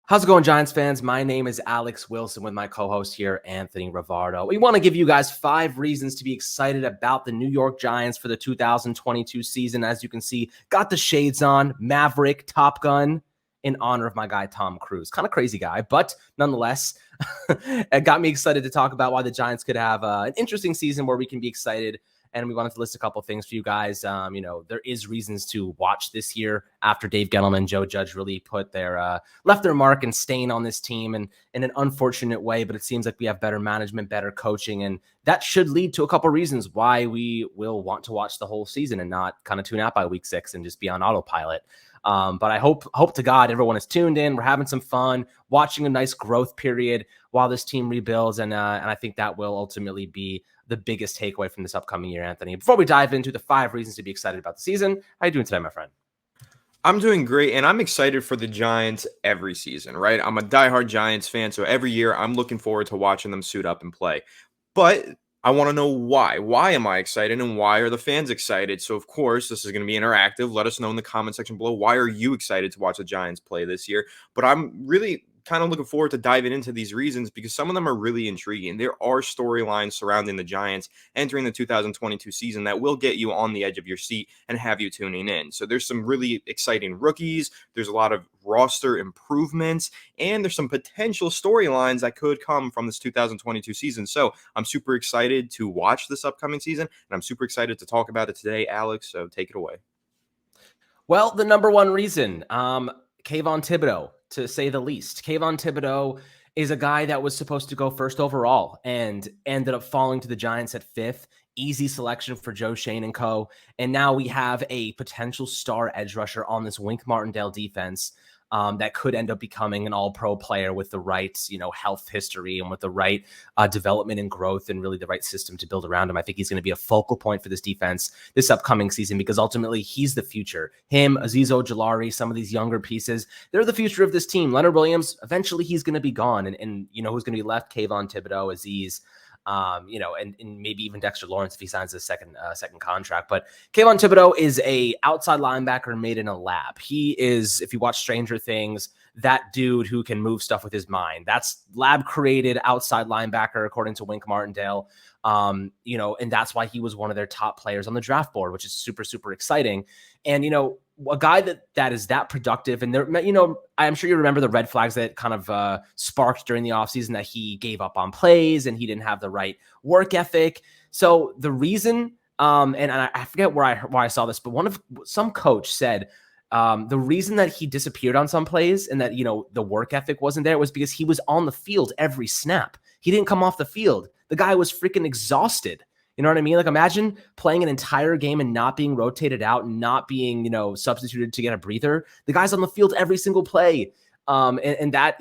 How's it going, Giants fans? My name is Alex Wilson with my co-host here, Anthony Rivardo. We want to give you guys 5 reasons to be excited about the New York Giants for the 2022 season. As you can see, got the shades on, Maverick, Top Gun, in honor of my guy, Tom Cruise. Kind of crazy guy, but nonetheless, it got me excited to talk about why the Giants could have an interesting season where we can be excited. And we wanted to list a couple of things for you guys. There is reasons to watch this year after Dave Gettleman and Joe Judge really put their left their mark and stain on this team, and in an unfortunate way. But it seems like we have better management, better coaching, and that should lead to a couple of reasons why we will want to watch the whole season and not kind of tune out by week 6 and just be on autopilot. But I hope to God everyone is tuned in. We're having some fun, watching a nice growth period while this team rebuilds, and I think that will ultimately be the biggest takeaway from this upcoming year, Anthony. Before we dive into the 5 reasons to be excited about the season, how are you doing today, my friend? I'm doing great, and I'm excited for the Giants every season, right? I'm a diehard Giants fan, so every year I'm looking forward to watching them suit up and play. But I want to know why. Why am I excited, and why are the fans excited? So, of course, this is going to be interactive. Let us know in the comment section below. Why are you excited to watch the Giants play this year? But I'm really kind of looking forward to diving into these reasons because some of them are really intriguing. There are storylines surrounding the Giants entering the 2022 season that will get you on the edge of your seat and have you tuning in. So there's some really exciting rookies. There's a lot of roster improvements, and there's some potential storylines that could come from this 2022 season. So I'm super excited to watch this upcoming season, and I'm super excited to talk about it today, Alex. So take it away. Well, the number one reason, Kayvon Thibodeaux, to say the least. Kayvon Thibodeaux is a guy that was supposed to go first overall and ended up falling to the Giants at 5th. Easy selection for Joe Schoen and co. And now we have a potential star edge rusher on this Wink Martindale defense that could end up becoming an all-pro player with the right, health history and with the right development and growth and really the right system to build around him. I think he's going to be a focal point for this defense this upcoming season because ultimately he's the future. Him, Azeez Ojulari, some of these younger pieces, they're the future of this team. Leonard Williams, eventually he's going to be gone. And who's going to be left? Kayvon Thibodeaux, Azeez, and maybe even Dexter Lawrence if he signs a second contract. But Kayvon Thibodeaux is a outside linebacker made in a lab. He is, if you watch Stranger Things, that dude who can move stuff with his mind. That's lab created outside linebacker, according to Wink Martindale. And that's why he was one of their top players on the draft board, which is super, super exciting. And, a guy that is that productive, and there, I'm sure you remember the red flags that kind of sparked during the offseason that he gave up on plays and he didn't have the right work ethic. So the reason, and I forget why I saw this, but some coach said the reason that he disappeared on some plays and that, the work ethic wasn't there was because he was on the field every snap. He didn't come off the field. The guy was freaking exhausted. You know what I mean? Like, imagine playing an entire game and not being rotated out and not being, substituted to get a breather. The guy's on the field every single play. And that,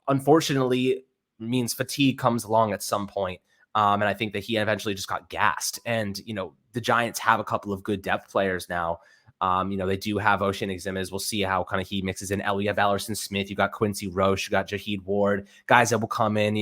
unfortunately means fatigue comes along at some point. And I think that he eventually just got gassed. And, the Giants have a couple of good depth players now. They do have Ocean Eximez. We'll see how kind of he mixes in. You have Ellerson Smith. You got Quincy Roche. You got Jaheed Ward. Guys that will come in,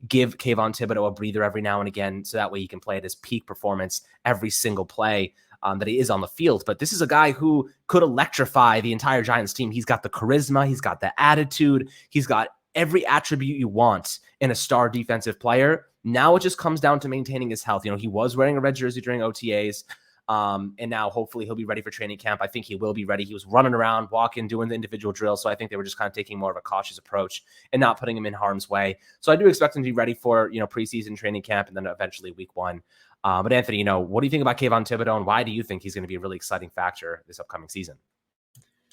give Kayvon Thibodeaux a breather every now and again so that way he can play at his peak performance every single play that he is on the field. But this is a guy who could electrify the entire Giants team. He's got the charisma. He's got the attitude. He's got every attribute you want in a star defensive player. Now it just comes down to maintaining his health. He was wearing a red jersey during OTAs. And now hopefully he'll be ready for training camp. I think he will be ready. He was running around, walking, doing the individual drills. So I think they were just kind of taking more of a cautious approach and not putting him in harm's way. So I do expect him to be ready for, preseason training camp and then eventually week 1. But Anthony, what do you think about Kayvon Thibodeaux and why do you think he's going to be a really exciting factor this upcoming season?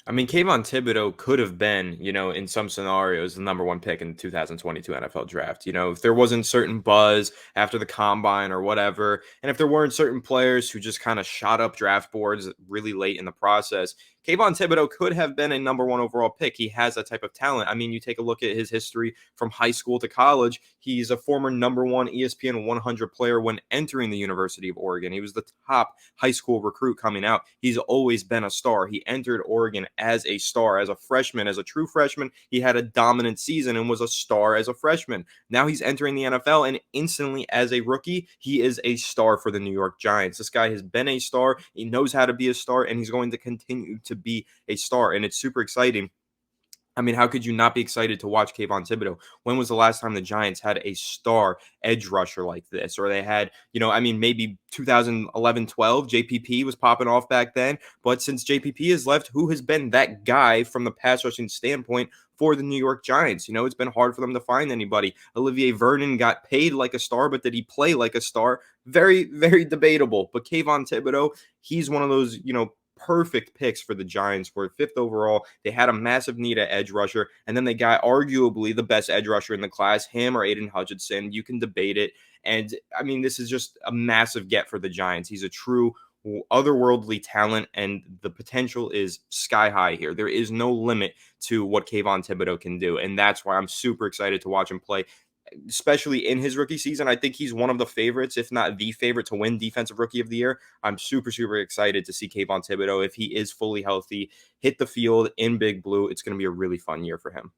I mean, Kayvon Thibodeaux could have been, in some scenarios, the number 1 pick in the 2022 NFL draft. If there wasn't certain buzz after the combine or whatever, and if there weren't certain players who just kind of shot up draft boards really late in the process, Kayvon Thibodeaux could have been a number 1 overall pick. He has that type of talent. I mean, you take a look at his history from high school to college. He's a former number 1 ESPN 100 player when entering the University of Oregon. He was the top high school recruit coming out. He's always been a star. He entered Oregon as a star, as a freshman, as a true freshman. He had a dominant season and was a star as a freshman. Now he's entering the NFL, and instantly as a rookie, he is a star for the New York Giants. This guy has been a star. He knows how to be a star, and he's going to continue to be a star, and it's super exciting. I mean, how could you not be excited to watch Kayvon Thibodeaux? When was the last time the Giants had a star edge rusher like this? Or they had, I mean, maybe 2011, 12, JPP was popping off back then. But since JPP has left, who has been that guy from the pass rushing standpoint for the New York Giants? It's been hard for them to find anybody. Olivier Vernon got paid like a star, but did he play like a star? Very, very debatable. But Kayvon Thibodeaux, he's one of those, perfect picks for the Giants. For fifth overall, they had a massive need at edge rusher, and then they got arguably the best edge rusher in the class, him or Aiden Hutchinson. You can debate it, and I mean, this is just a massive get for the Giants. He's a true otherworldly talent, and the potential is sky high here. There is no limit to what Kayvon Thibodeaux can do, and that's why I'm super excited to watch him play, especially in his rookie season. I think he's one of the favorites, if not the favorite, to win Defensive Rookie of the Year. I'm super, super excited to see Kayvon Thibodeaux, if he is fully healthy, hit the field in Big Blue. It's going to be a really fun year for him.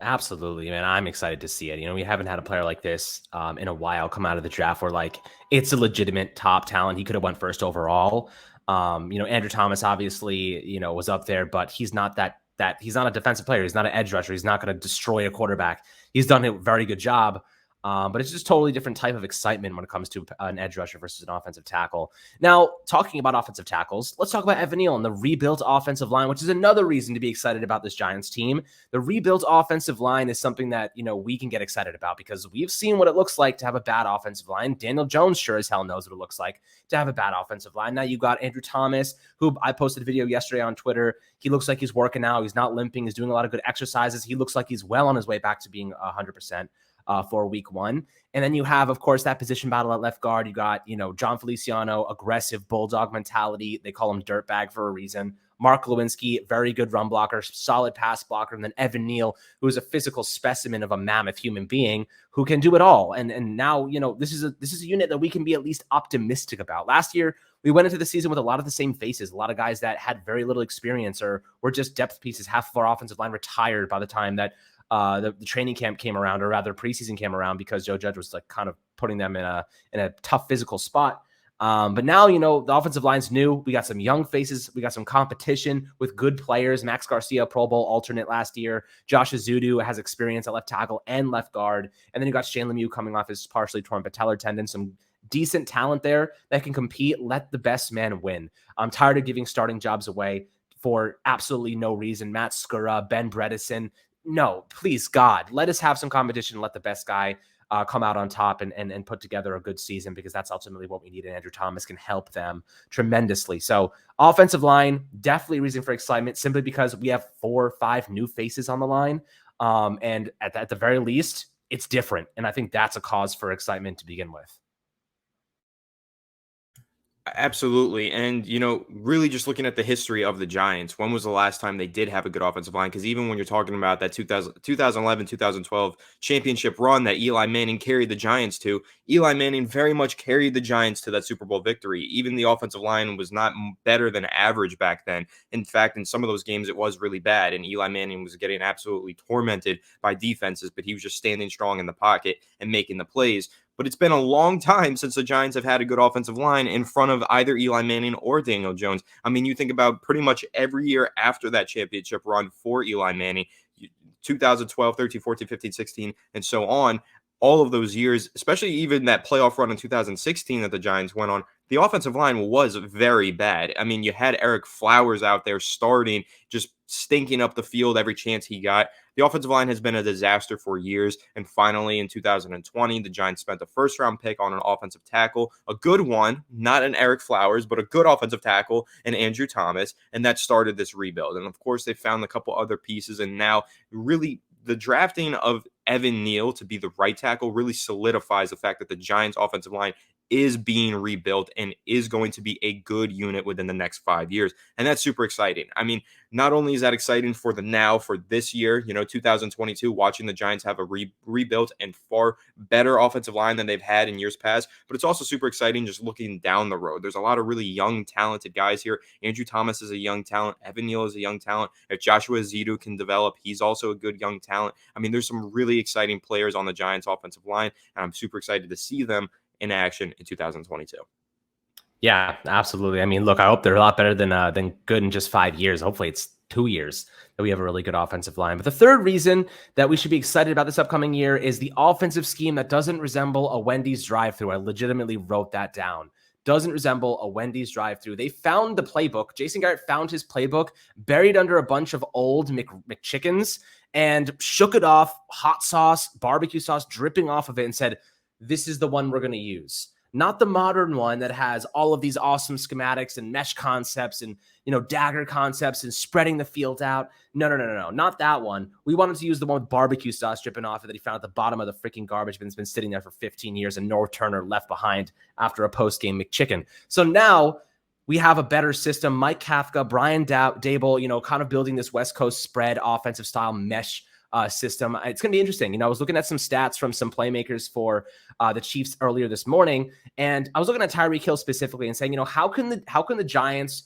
Absolutely, man. I'm excited to see it. We haven't had a player like this in a while come out of the draft where it's a legitimate top talent. He could have went first overall. Andrew Thomas obviously, was up there, but he's not that he's not a defensive player. He's not an edge rusher. He's not going to destroy a quarterback. He's done a very good job. But it's just totally different type of excitement when it comes to an edge rusher versus an offensive tackle. Now, talking about offensive tackles, let's talk about Evan Neal and the rebuilt offensive line, which is another reason to be excited about this Giants team. The rebuilt offensive line is something that, we can get excited about because we've seen what it looks like to have a bad offensive line. Daniel Jones sure as hell knows what it looks like to have a bad offensive line. Now you got Andrew Thomas, who I posted a video yesterday on Twitter. He looks like he's working out. He's not limping. He's doing a lot of good exercises. He looks like he's well on his way back to being 100%. For week one. And then you have, of course, that position battle at left guard. You got, John Feliciano, aggressive bulldog mentality. They call him dirtbag for a reason. Mark Lewinsky, very good run blocker, solid pass blocker. And then Evan Neal, who is a physical specimen of a mammoth human being who can do it all. And now, this is a unit that we can be at least optimistic about. Last year, we went into the season with a lot of the same faces, a lot of guys that had very little experience or were just depth pieces. Half of our offensive line retired by the time that the training camp came around, or rather preseason came around, because Joe Judge was kind of putting them in a tough physical spot. But now, the offensive line's new. We got some young faces. We got some competition with good players. Max Garcia, Pro Bowl alternate last year. Josh Azudu has experience at left tackle and left guard. And then you got Shane Lemieux coming off his partially torn patellar tendon. Some decent talent there that can compete. Let the best man win. I'm tired of giving starting jobs away for absolutely no reason. Matt Skura, Ben Bredesen. No, please, God, let us have some competition. Let the best guy come out on top and put together a good season, because that's ultimately what we need. And Andrew Thomas can help them tremendously. So offensive line, definitely a reason for excitement, simply because we have 4 or 5 new faces on the line. And at the very least, it's different. And I think that's a cause for excitement to begin with. Absolutely. And, really just looking at the history of the Giants, when was the last time they did have a good offensive line? Because even when you're talking about that 2011, 2012 championship run that Eli Manning carried the Giants to, Eli Manning very much carried the Giants to that Super Bowl victory. Even the offensive line was not better than average back then. In fact, in some of those games, it was really bad. And Eli Manning was getting absolutely tormented by defenses, but he was just standing strong in the pocket and making the plays. But it's been a long time since the Giants have had a good offensive line in front of either Eli Manning or Daniel Jones. I mean, you think about pretty much every year after that championship run for Eli Manning, 2012, 13, 14, 15, 16, and so on, all of those years, especially even that playoff run in 2016 that the Giants went on, the offensive line was very bad. I mean, you had Eric Flowers out there starting, just stinking up the field every chance he got. The offensive line has been a disaster for years. And finally, in 2020, the Giants spent a first-round pick on an offensive tackle, a good one, not an Eric Flowers, but a good offensive tackle, and Andrew Thomas. And that started this rebuild. And of course, they found a couple other pieces. And now, really, the drafting of Evan Neal to be the right tackle really solidifies the fact that the Giants' offensive line is being rebuilt and is going to be a good unit within the next 5 years. And that's super exciting. I mean, not only is that exciting for the now, for this year, 2022, watching the Giants have a rebuilt and far better offensive line than they've had in years past, but it's also super exciting just looking down the road. There's a lot of really young, talented guys here. Andrew Thomas is a young talent. Evan Neal is a young talent. If Joshua Azudu can develop, he's also a good young talent. I mean, there's some really exciting players on the Giants offensive line, and I'm super excited to see them in action in 2022. Yeah, absolutely. I mean, look, I hope they're a lot better than good in just 5 years. Hopefully it's 2 years that we have a really good offensive line. But the third reason that we should be excited about this upcoming year is the offensive scheme that doesn't resemble a Wendy's drive-thru. I legitimately wrote that down. Doesn't resemble a Wendy's drive-thru. They found the playbook. Jason Garrett found his playbook buried under a bunch of old McChickens and shook it off, hot sauce, barbecue sauce dripping off of it, and said, this is the one we're going to use. Not the modern one that has all of these awesome schematics and mesh concepts and, dagger concepts and spreading the field out. No. Not that one. We wanted to use the one with barbecue sauce dripping off it that he found at the bottom of the freaking garbage bin. It's been sitting there for 15 years and North Turner left behind after a post-game McChicken. So now we have a better system. Mike Kafka, Brian Dable, kind of building this West Coast spread offensive style mesh system. It's going to be interesting. I was looking at some stats from some playmakers for the Chiefs earlier this morning, and I was looking at Tyreek Hill specifically and saying, how can the Giants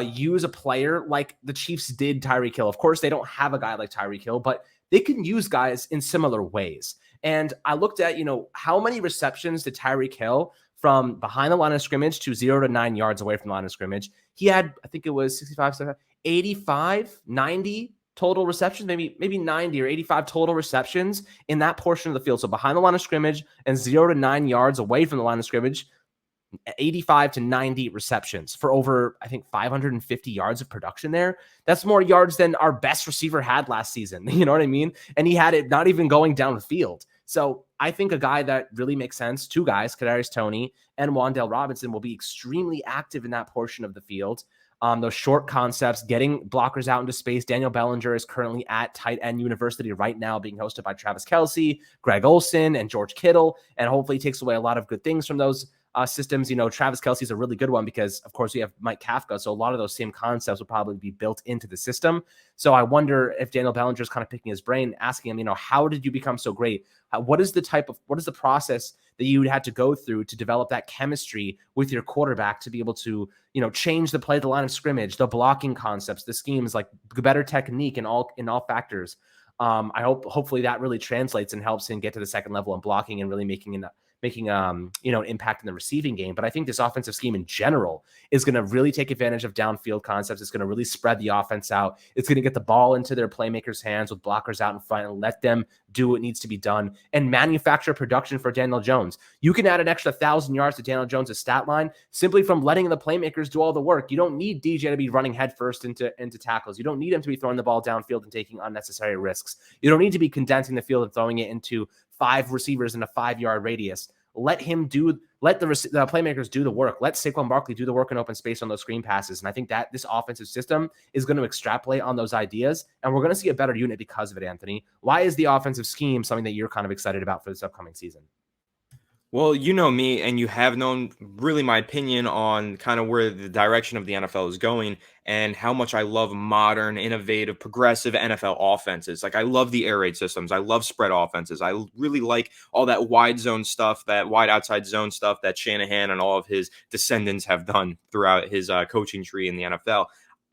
use a player like the Chiefs did Tyreek Hill? Of course, they don't have a guy like Tyreek Hill, but they can use guys in similar ways. And I looked at, how many receptions did Tyreek Hill from behind the line of scrimmage to 0 to 9 yards away from the line of scrimmage? He had, I think it was 65, 85, 90 total receptions, maybe 90 or 85 total receptions in that portion of the field. So behind the line of scrimmage and 0 to 9 yards away from the line of scrimmage, 85 to 90 receptions for over, I think, 550 yards of production there. That's more yards than our best receiver had last season. You know what I mean? And he had it not even going down the field. So I think a guy that really makes sense, two guys, Kadarius Toney and Wan'Dale Robinson, will be extremely active in that portion of the field. Those short concepts, getting blockers out into space. Daniel Bellinger is currently at tight end university right now, being hosted by Travis Kelce, Greg Olsen, and George Kittle, and hopefully takes away a lot of good things from those systems. Travis Kelce is a really good one because, of course, we have Mike Kafka, so a lot of those same concepts will probably be built into the system. So I wonder if Daniel Bellinger is kind of picking his brain, asking him, how did you become so great? What is the process that you had to go through to develop that chemistry with your quarterback to be able to, change the play, the line of scrimmage, the blocking concepts, the schemes, like better technique in all factors. Hopefully that really translates and helps him get to the second level and blocking and really making an impact in the receiving game. But I think this offensive scheme in general is going to really take advantage of downfield concepts. It's going to really spread the offense out. It's going to get the ball into their playmakers' hands with blockers out in front and let them do what needs to be done and manufacture production for Daniel Jones. You can add an extra 1,000 yards to Daniel Jones' stat line simply from letting the playmakers do all the work. You don't need DJ to be running headfirst into tackles. You don't need him to be throwing the ball downfield and taking unnecessary risks. You don't need to be condensing the field and throwing it into 5 receivers in a 5-yard radius. Let the playmakers do the work. Let Saquon Barkley do the work in open space on those screen passes. And I think that this offensive system is going to extrapolate on those ideas, and we're going to see a better unit because of it, Anthony. Why is the offensive scheme something that you're kind of excited about for this upcoming season? Well, you know me, and you have known really my opinion on kind of where the direction of the NFL is going and how much I love modern, innovative, progressive NFL offenses. Like, I love the air raid systems. I love spread offenses. I really like all that wide zone stuff, that wide outside zone stuff that Shanahan and all of his descendants have done throughout his coaching tree in the NFL.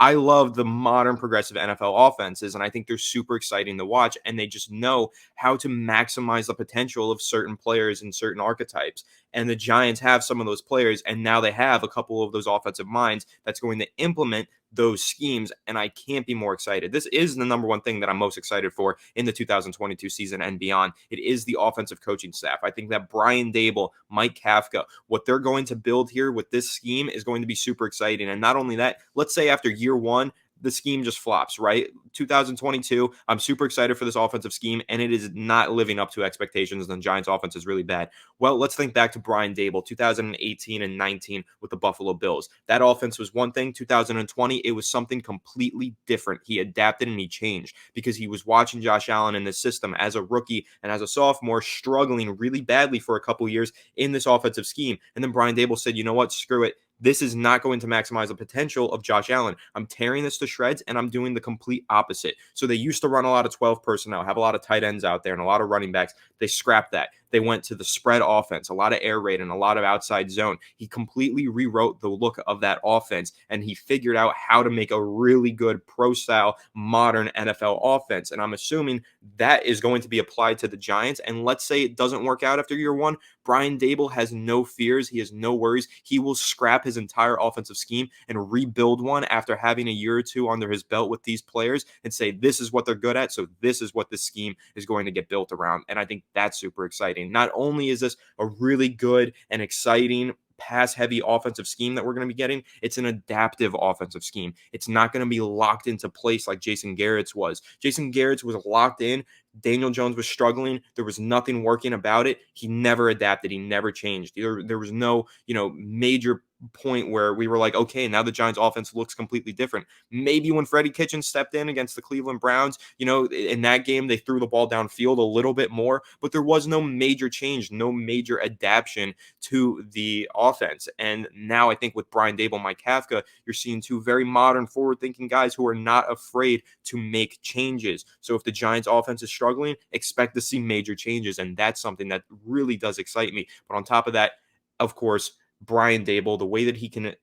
I love the modern progressive NFL offenses, and I think they're super exciting to watch, and they just know how to maximize the potential of certain players and certain archetypes. And the Giants have some of those players, and now they have a couple of those offensive minds that's going to implement those schemes, and I can't be more excited. This is the number one thing that I'm most excited for in the 2022 season and beyond. It is the offensive coaching staff. I think that Brian Dable, Mike Kafka, what they're going to build here with this scheme is going to be super exciting. And not only that, let's say after year one, the scheme just flops, right? 2022, I'm super excited for this offensive scheme, and it is not living up to expectations. The Giants offense is really bad. Well, let's think back to Brian Dable, 2018 and 19 with the Buffalo Bills. That offense was one thing. 2020, it was something completely different. He adapted and he changed because he was watching Josh Allen in this system as a rookie and as a sophomore struggling really badly for a couple years in this offensive scheme. And then Brian Dable said, you know what, screw it. This is not going to maximize the potential of Josh Allen. I'm tearing this to shreds, and I'm doing the complete opposite. So they used to run a lot of 12 personnel, have a lot of tight ends out there and a lot of running backs. They scrapped that. They went to the spread offense, a lot of air raid and a lot of outside zone. He completely rewrote the look of that offense, and he figured out how to make a really good pro-style, modern NFL offense. And I'm assuming that is going to be applied to the Giants. And let's say it doesn't work out after year one. Brian Daboll has no fears. He has no worries. He will scrap his entire offensive scheme and rebuild one after having a year or two under his belt with these players and say, this is what they're good at, so this is what this scheme is going to get built around. And I think that's super exciting. Not only is this a really good and exciting pass-heavy offensive scheme that we're going to be getting, it's an adaptive offensive scheme. It's not going to be locked into place like Jason Garrett's was. Jason Garrett's was locked in. Daniel Jones was struggling. There was nothing working about it. He never adapted. He never changed. There was no, major point where we were like, okay, now the Giants offense looks completely different. Maybe when Freddie Kitchens stepped in against the Cleveland Browns, in that game, they threw the ball downfield a little bit more, but there was no major change, no major adaptation to the offense. And now I think with Brian Daboll, Mike Kafka, you're seeing two very modern, forward-thinking guys who are not afraid to make changes. So if the Giants offense is struggling, expect to see major changes. And that's something that really does excite me. But on top of that, of course, Brian Daboll, the way that he can,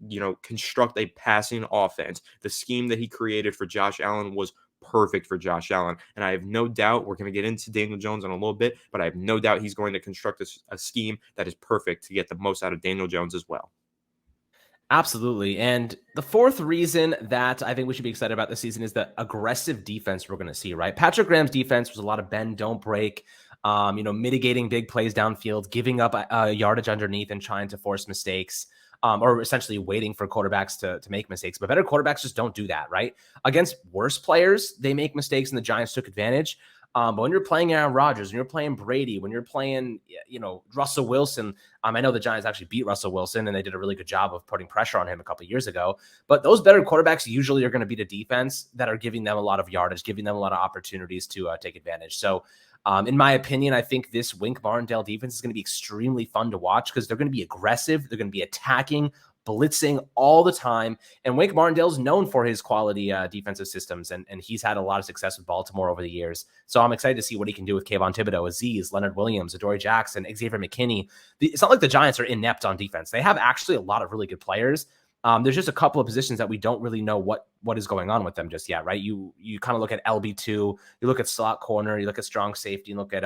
construct a passing offense, the scheme that he created for Josh Allen was perfect for Josh Allen. And I have no doubt we're going to get into Daniel Jones in a little bit, but I have no doubt he's going to construct a scheme that is perfect to get the most out of Daniel Jones as well. Absolutely. And the fourth reason that I think we should be excited about this season is the aggressive defense we're going to see, right? Patrick Graham's defense was a lot of bend, don't break, mitigating big plays downfield, giving up yardage underneath and trying to force mistakes, or essentially waiting for quarterbacks to make mistakes. But better quarterbacks just don't do that, right? Against worse players, they make mistakes and the Giants took advantage. But when you're playing Aaron Rodgers, when you're playing Brady, when you're playing, Russell Wilson, I know the Giants actually beat Russell Wilson and they did a really good job of putting pressure on him a couple of years ago. But those better quarterbacks usually are going to beat a defense that are giving them a lot of yardage, giving them a lot of opportunities to take advantage. So in my opinion, I think this Wink Martindale defense is going to be extremely fun to watch because they're going to be aggressive. They're going to be attacking, blitzing all the time. And Wink Martindale's known for his quality defensive systems, and he's had a lot of success with Baltimore over the years. So I'm excited to see what he can do with Kayvon Thibodeaux, Azeez, Leonard Williams, Adoree Jackson, Xavier McKinney. It's not like the Giants are inept on defense. They have actually a lot of really good players. There's just a couple of positions that we don't really know what is going on with them just yet, right? You kind of look at LB2, you look at slot corner, you look at strong safety, you look at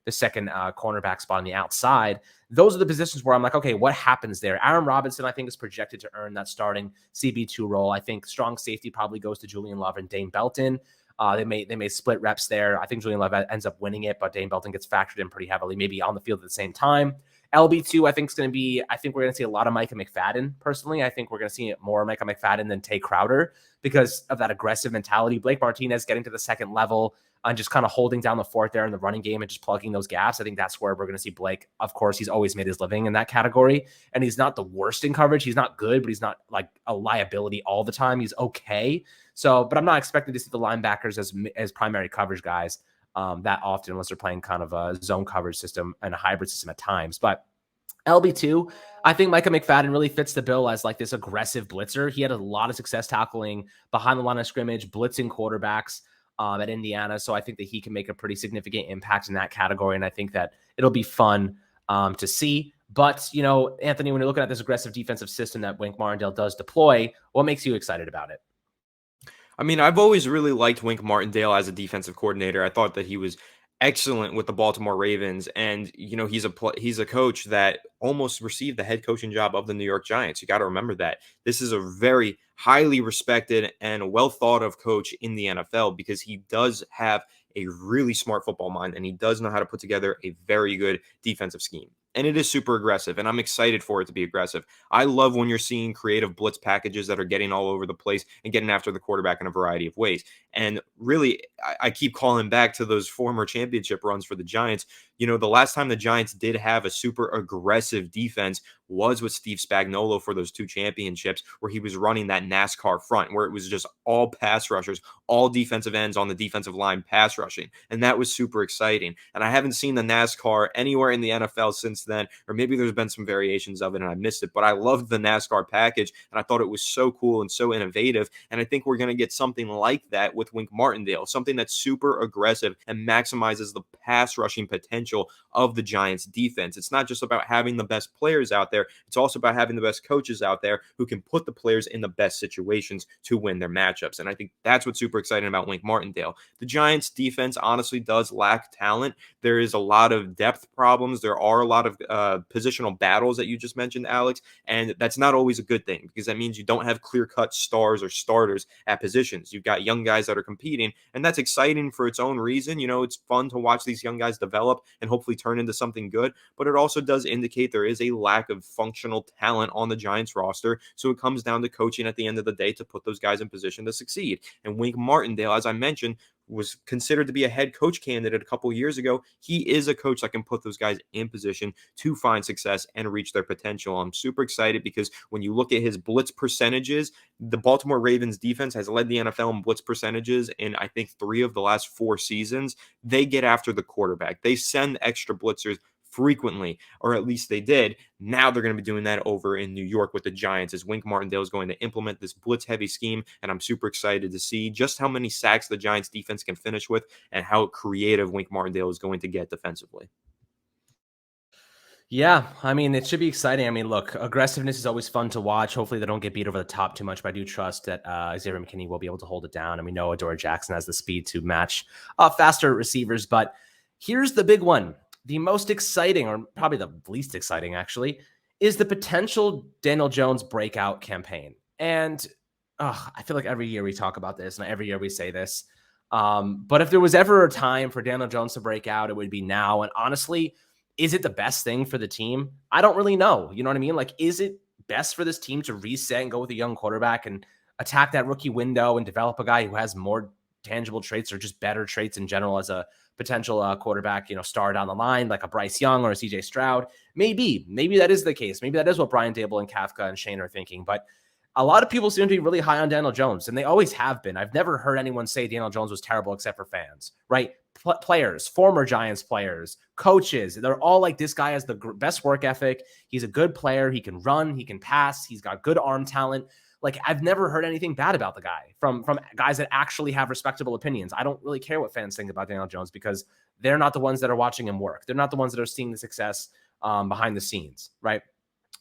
the second cornerback spot on the outside. Those are the positions where I'm like, okay, what happens there? Aaron Robinson, I think, is projected to earn that starting CB2 role. I think strong safety probably goes to Julian Love and Dane Belton. They may split reps there. I think Julian Love ends up winning it, but Dane Belton gets factored in pretty heavily, maybe on the field at the same time. LB2, I think we're going to see a lot of Micah McFadden. Personally, I think we're going to see more Micah McFadden than Tay Crowder because of that aggressive mentality. Blake Martinez getting to the second level and just kind of holding down the fort there in the running game and just plugging those gaps. I think that's where we're going to see Blake. Of course, he's always made his living in that category, and he's not the worst in coverage. He's not good, but he's not like a liability all the time. He's okay. So, but I'm not expecting to see the linebackers as primary coverage guys that often, unless they're playing kind of a zone coverage system and a hybrid system at times. But LB2, I think Micah McFadden really fits the bill as like this aggressive blitzer. He had a lot of success tackling behind the line of scrimmage, blitzing quarterbacks at Indiana. So I think that he can make a pretty significant impact in that category. And I think that it'll be fun to see. But, Anthony, when you're looking at this aggressive defensive system that Wink Martindale does deploy, what makes you excited about it? I mean, I've always really liked Wink Martindale as a defensive coordinator. I thought that he was excellent with the Baltimore Ravens, and he's a coach that almost received the head coaching job of the New York Giants. You got to remember that this is a very highly respected and well thought of coach in the NFL because he does have a really smart football mind and he does know how to put together a very good defensive scheme. And it is super aggressive, and I'm excited for it to be aggressive. I love when you're seeing creative blitz packages that are getting all over the place and getting after the quarterback in a variety of ways. And really, I keep calling back to those former championship runs for the Giants. The last time the Giants did have a super aggressive defense was with Steve Spagnuolo for those two championships, where he was running that NASCAR front, where it was just all pass rushers, all defensive ends on the defensive line pass rushing. And that was super exciting. And I haven't seen the NASCAR anywhere in the NFL since then, or maybe there's been some variations of it and I missed it, but I loved the NASCAR package and I thought it was so cool and so innovative. And I think we're going to get something like that with Wink Martindale, something that's super aggressive and maximizes the pass rushing potential potential of the Giants defense. It's not just about having the best players out there. It's also about having the best coaches out there who can put the players in the best situations to win their matchups. And I think that's what's super exciting about Wink Martindale. The Giants defense honestly does lack talent. There is a lot of depth problems. There are a lot of positional battles that you just mentioned, Alex, and that's not always a good thing because that means you don't have clear-cut stars or starters at positions. You've got young guys that are competing, and that's exciting for its own reason. You know, it's fun to watch these young guys develop and hopefully turn into something good, but it also does indicate there is a lack of functional talent on the Giants roster, so it comes down to coaching at the end of the day to put those guys in position to succeed. And Wink Martindale, as I mentioned, was considered to be a head coach candidate a couple years ago. He is a coach that can put those guys in position to find success and reach their potential. I'm super excited because when you look at his blitz percentages, the Baltimore Ravens defense has led the NFL in blitz percentages in, I think, 3 of the last 4 seasons. They get after the quarterback. They send extra blitzers frequently, or at least they did. Now they're going to be doing that over in New York with the Giants as Wink Martindale is going to implement this blitz-heavy scheme, and I'm super excited to see just how many sacks the Giants defense can finish with and how creative Wink Martindale is going to get defensively. Yeah, I mean, it should be exciting. I mean, look, aggressiveness is always fun to watch. Hopefully they don't get beat over the top too much, but I do trust that Xavier McKinney will be able to hold it down. And we know Adoree Jackson has the speed to match faster receivers, but here's the big one. The most exciting, or probably the least exciting actually, is the potential Daniel Jones breakout campaign. And I feel like every year we talk about this and every year we say this. But if there was ever a time for Daniel Jones to break out, it would be now. And honestly, is it the best thing for the team? I don't really know. You know what I mean? Like, is it best for this team to reset and go with a young quarterback and attack that rookie window and develop a guy who has more tangible traits or just better traits in general as a potential quarterback, star down the line, like a Bryce Young or a CJ Stroud? Maybe that is the case. Maybe that is what Brian Dable and Kafka and Shane are thinking. But a lot of people seem to be really high on Daniel Jones, and they always have been. I've never heard anyone say Daniel Jones was terrible except for fans, right? Players, former Giants players, coaches, they're all like, this guy has the best work ethic. He's a good player. He can run. He can pass. He's got good arm talent. Like, I've never heard anything bad about the guy from guys that actually have respectable opinions. I don't really care what fans think about Daniel Jones because they're not the ones that are watching him work. They're not the ones that are seeing the success behind the scenes, right?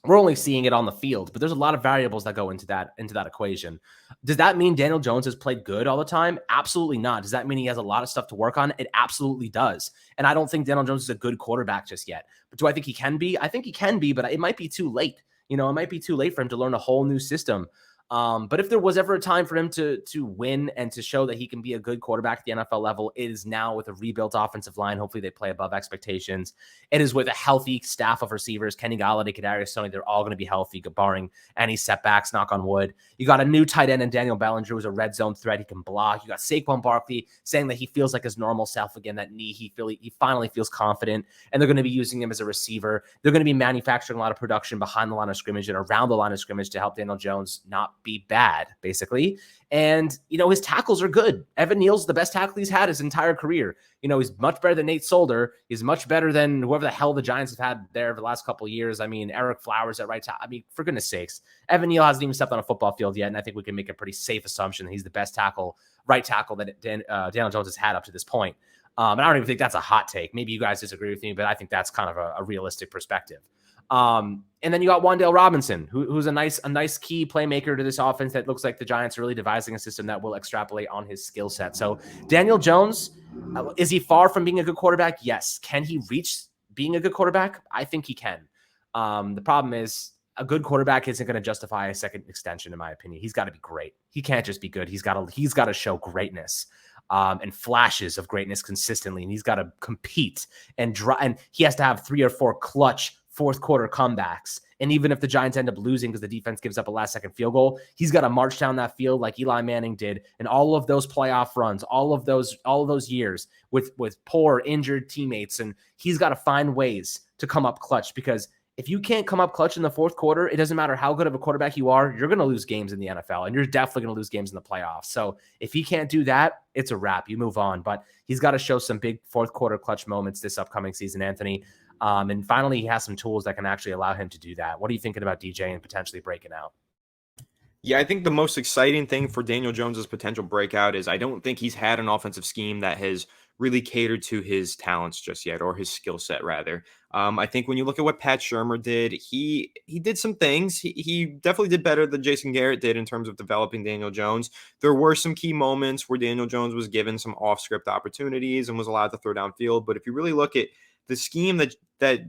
We're only seeing it on the field, but there's a lot of variables that go into that equation. Does that mean Daniel Jones has played good all the time? Absolutely not. Does that mean he has a lot of stuff to work on? It absolutely does. And I don't think Daniel Jones is a good quarterback just yet. But do I think he can be? I think he can be, but it might be too late. It might be too late for him to learn a whole new system. But if there was ever a time for him to win and to show that he can be a good quarterback at the NFL level, it is now with a rebuilt offensive line. Hopefully they play above expectations. It is with a healthy staff of receivers. Kenny Golladay, Kadarius Toney, they're all going to be healthy, barring any setbacks, knock on wood. You got a new tight end in Daniel Bellinger, who's a red zone threat. He can block. You got Saquon Barkley saying that he feels like his normal self again, that knee, he finally feels confident, and they're going to be using him as a receiver. They're going to be manufacturing a lot of production behind the line of scrimmage and around the line of scrimmage to help Daniel Jones not be bad, basically. And, his tackles are good. Evan Neal's the best tackle he's had his entire career. He's much better than Nate Solder. He's much better than whoever the hell the Giants have had there over the last couple of years. I mean, Eric Flowers at right tackle. I mean, for goodness sakes, Evan Neal hasn't even stepped on a football field yet, and I think we can make a pretty safe assumption that he's the best right tackle that Daniel Jones has had up to this point. And I don't even think that's a hot take. Maybe you guys disagree with me, but I think that's kind of a realistic perspective. And then you got Wan'Dale Robinson, who's a nice key playmaker to this offense that looks like the Giants are really devising a system that will extrapolate on his skill set. So Daniel Jones, is he far from being a good quarterback? Yes. Can he reach being a good quarterback? I think he can. The problem is a good quarterback isn't going to justify a second extension, in my opinion. He's got to be great. He can't just be good. He's got to show greatness. And flashes of greatness consistently, and he's got to compete and he has to have 3 or 4 clutch fourth quarter comebacks. And even if the Giants end up losing because the defense gives up a last second field goal, he's got to march down that field like Eli Manning did, and all of those playoff runs, all of those years with poor injured teammates, and he's got to find ways to come up clutch, because if you can't come up clutch in the fourth quarter, it doesn't matter how good of a quarterback you are, you're going to lose games in the NFL, and you're definitely going to lose games in the playoffs. So if he can't do that, it's a wrap. You move on. But he's got to show some big fourth quarter clutch moments this upcoming season, Anthony. And finally, he has some tools that can actually allow him to do that. What are you thinking about DJ and potentially breaking out? Yeah, I think the most exciting thing for Daniel Jones's potential breakout is I don't think he's had an offensive scheme that has really catered to his talents just yet, or his skill set rather. I think when you look at what Pat Shermer did, he did some things. He definitely did better than Jason Garrett did in terms of developing Daniel Jones. There were some key moments where Daniel Jones was given some off-script opportunities and was allowed to throw downfield. But if you really look at the scheme that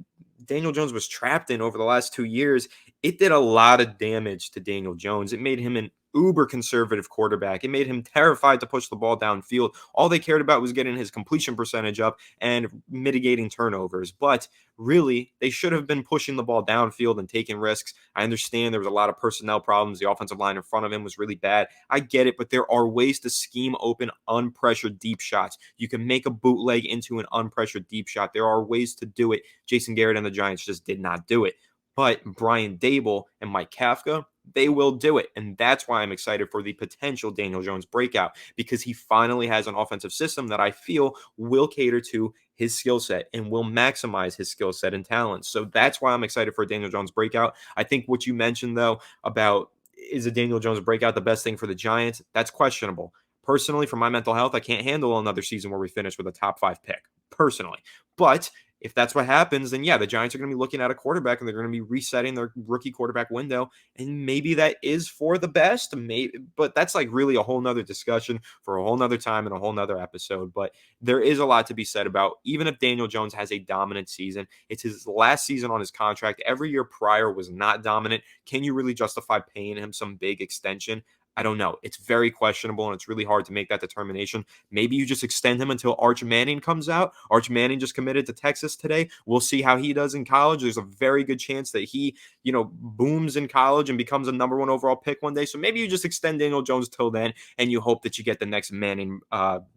Daniel Jones was trapped in over the last 2 years, it did a lot of damage to Daniel Jones. It made him an uber conservative quarterback. It made him terrified to push the ball downfield. All they cared about was getting his completion percentage up and mitigating turnovers. But really, they should have been pushing the ball downfield and taking risks. I understand there was a lot of personnel problems. The offensive line in front of him was really bad. I get it, but there are ways to scheme open unpressured deep shots. You can make a bootleg into an unpressured deep shot. There are ways to do it. Jason Garrett and the Giants just did not do it. But Brian Dable and Mike Kafka, they will do it. And that's why I'm excited for the potential Daniel Jones breakout, because he finally has an offensive system that I feel will cater to his skill set and will maximize his skill set and talents. So that's why I'm excited for Daniel Jones breakout. I think what you mentioned, though, about is a Daniel Jones breakout the best thing for the Giants? That's questionable. Personally, for my mental health, I can't handle another season where we finish with a top 5 pick, personally. But if that's what happens, then yeah, the Giants are going to be looking at a quarterback and they're going to be resetting their rookie quarterback window. And maybe that is for the best, maybe, but that's like really a whole nother discussion for a whole nother time and a whole nother episode. But there is a lot to be said about, even if Daniel Jones has a dominant season, it's his last season on his contract. Every year prior was not dominant. Can you really justify paying him some big extension? I don't know. It's very questionable, and it's really hard to make that determination. Maybe you just extend him until Arch Manning comes out. Arch Manning just committed to Texas today. We'll see how he does in college. There's a very good chance that he, booms in college and becomes a number 1 overall pick one day. So maybe you just extend Daniel Jones till then, and you hope that you get the next Manning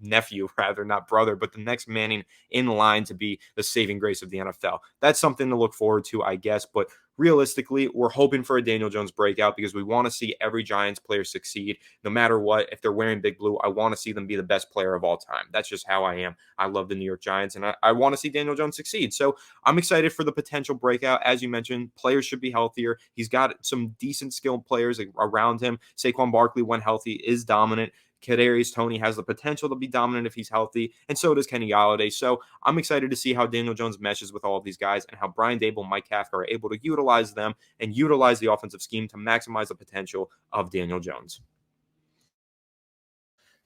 nephew, rather, not brother, but the next Manning in line to be the saving grace of the NFL. That's something to look forward to, I guess. But realistically, we're hoping for a Daniel Jones breakout because we want to see every Giants player succeed no matter what. If they're wearing big blue, I want to see them be the best player of all time. That's just how I am. I love the New York Giants, and I want to see Daniel Jones succeed. So I'm excited for the potential breakout. As you mentioned, players should be healthier. He's got some decent skilled players around him. Saquon Barkley, when healthy, is dominant. Kadarius Toney has the potential to be dominant if he's healthy, and so does Kenny Golladay. So I'm excited to see how Daniel Jones meshes with all of these guys and how Brian Dable and Mike Kafka are able to utilize them and utilize the offensive scheme to maximize the potential of Daniel Jones.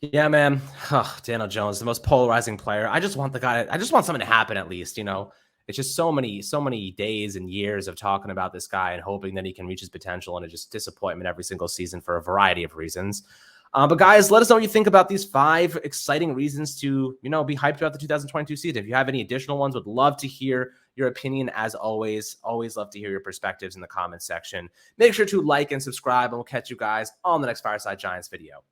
Yeah, man. Daniel Jones, the most polarizing player. I just want something to happen at least, It's just so many days and years of talking about this guy and hoping that he can reach his potential, and it's just disappointment every single season for a variety of reasons. But guys, let us know what you think about these 5 exciting reasons to, be hyped about the 2022 season. If you have any additional ones, would love to hear your opinion. As always love to hear your perspectives in the comments section. Make sure to like and subscribe, and we'll catch you guys on the next Fireside Giants video.